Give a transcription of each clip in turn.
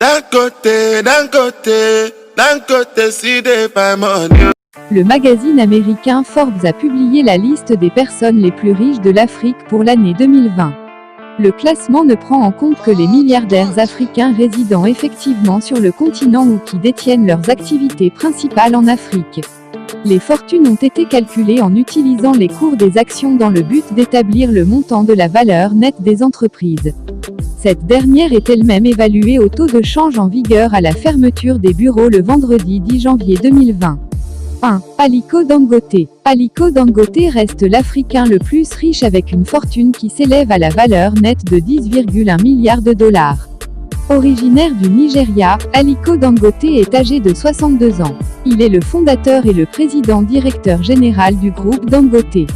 D'un côté, si des femmes money. Le magazine américain Forbes a publié la liste des personnes les plus riches de l'Afrique pour l'année 2020. Le classement ne prend en compte que les milliardaires africains résidant effectivement sur le continent ou qui détiennent leurs activités principales en Afrique. Les fortunes ont été calculées en utilisant les cours des actions dans le but d'établir le montant de la valeur nette des entreprises. Cette dernière est elle-même évaluée au taux de change en vigueur à la fermeture des bureaux le vendredi 10 janvier 2020. 1. Aliko Dangote. Aliko Dangote reste l'Africain le plus riche avec une fortune qui s'élève à la valeur nette de 10,1 milliards de dollars. Originaire du Nigeria, Aliko Dangote est âgé de 62 ans. Il est le fondateur et le président directeur général du groupe Dangote.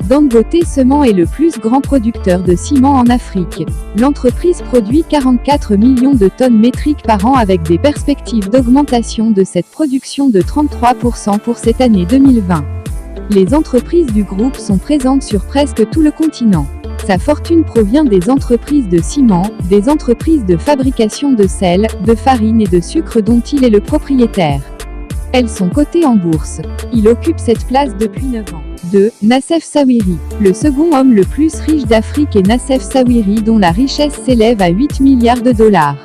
Dangote Cement est le plus grand producteur de ciment en Afrique. L'entreprise produit 44 millions de tonnes métriques par an avec des perspectives d'augmentation de cette production de 33% pour cette année 2020. Les entreprises du groupe sont présentes sur presque tout le continent. Sa fortune provient des entreprises de ciment, des entreprises de fabrication de sel, de farine et de sucre dont il est le propriétaire. Elles sont cotées en bourse. Il occupe cette place depuis 9 ans. 2. Nassef Sawiris. Le second homme le plus riche d'Afrique est Nassef Sawiris dont la richesse s'élève à 8 milliards de dollars.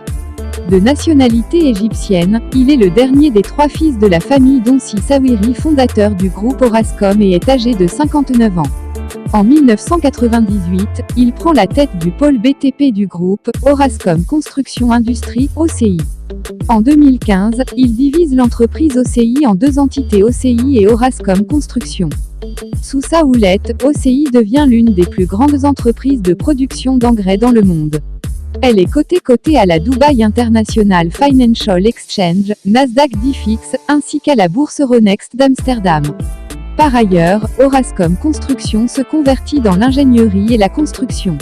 De nationalité égyptienne, il est le dernier des 3 fils de la famille Donsi Sawiris, fondateur du groupe Orascom et est âgé de 59 ans. En 1998, il prend la tête du pôle BTP du groupe, Orascom Construction Industrie, OCI. En 2015, il divise l'entreprise OCI en 2 entités OCI et Orascom Construction. Sous sa houlette, OCI devient l'une des plus grandes entreprises de production d'engrais dans le monde. Elle est cotée à la Dubai International Financial Exchange, Nasdaq Difix, ainsi qu'à la bourse Euronext d'Amsterdam. Par ailleurs, Orascom Construction se convertit dans l'ingénierie et la construction.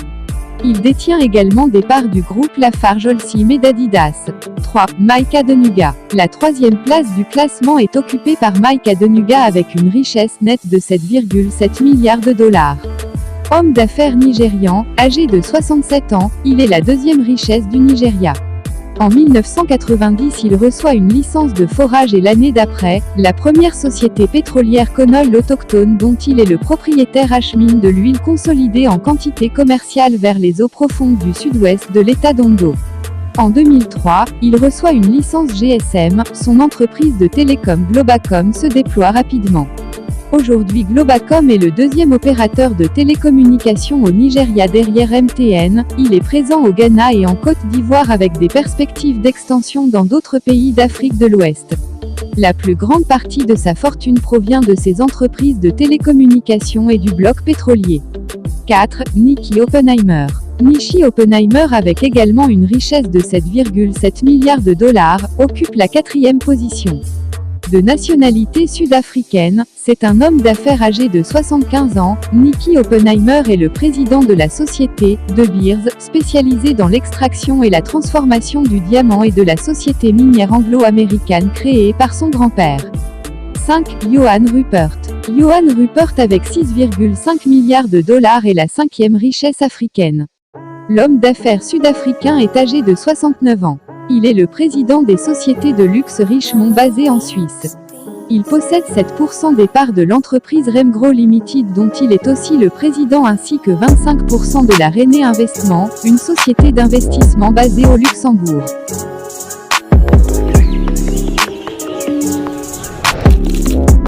Il détient également des parts du groupe Lafarge Holcim et d'Adidas. 3. Mike Adenuga. La 3e place du classement est occupée par Mike Adenuga avec une richesse nette de 7,7 milliards de dollars. Homme d'affaires nigérian, âgé de 67 ans, il est la 2e richesse du Nigeria. En 1990, il reçoit une licence de forage et l'année d'après, la première société pétrolière Conol autochtone dont il est le propriétaire achemine de l'huile consolidée en quantité commerciale vers les eaux profondes du sud-ouest de l'État d'Ondo. En 2003, il reçoit une licence GSM, son entreprise de télécom Globacom se déploie rapidement. Aujourd'hui Globacom est le 2e opérateur de télécommunications au Nigeria derrière MTN, il est présent au Ghana et en Côte d'Ivoire avec des perspectives d'extension dans d'autres pays d'Afrique de l'Ouest. La plus grande partie de sa fortune provient de ses entreprises de télécommunications et du bloc pétrolier. 4. Nicky Oppenheimer. Nicky Oppenheimer, avec également une richesse de 7,7 milliards de dollars, occupe la 4e position. De nationalité sud-africaine, c'est un homme d'affaires âgé de 75 ans, Nicky Oppenheimer est le président de la société, De Beers, spécialisée dans l'extraction et la transformation du diamant et de la société minière anglo-américaine créée par son grand-père. 5. Johan Rupert. Johan Rupert avec 6,5 milliards de dollars est la 5e richesse africaine. L'homme d'affaires sud-africain est âgé de 69 ans. Il est le président des sociétés de luxe Richemont basées en Suisse. Il possède 7% des parts de l'entreprise Remgro Limited dont il est aussi le président ainsi que 25% de la René Investment, une société d'investissement basée au Luxembourg.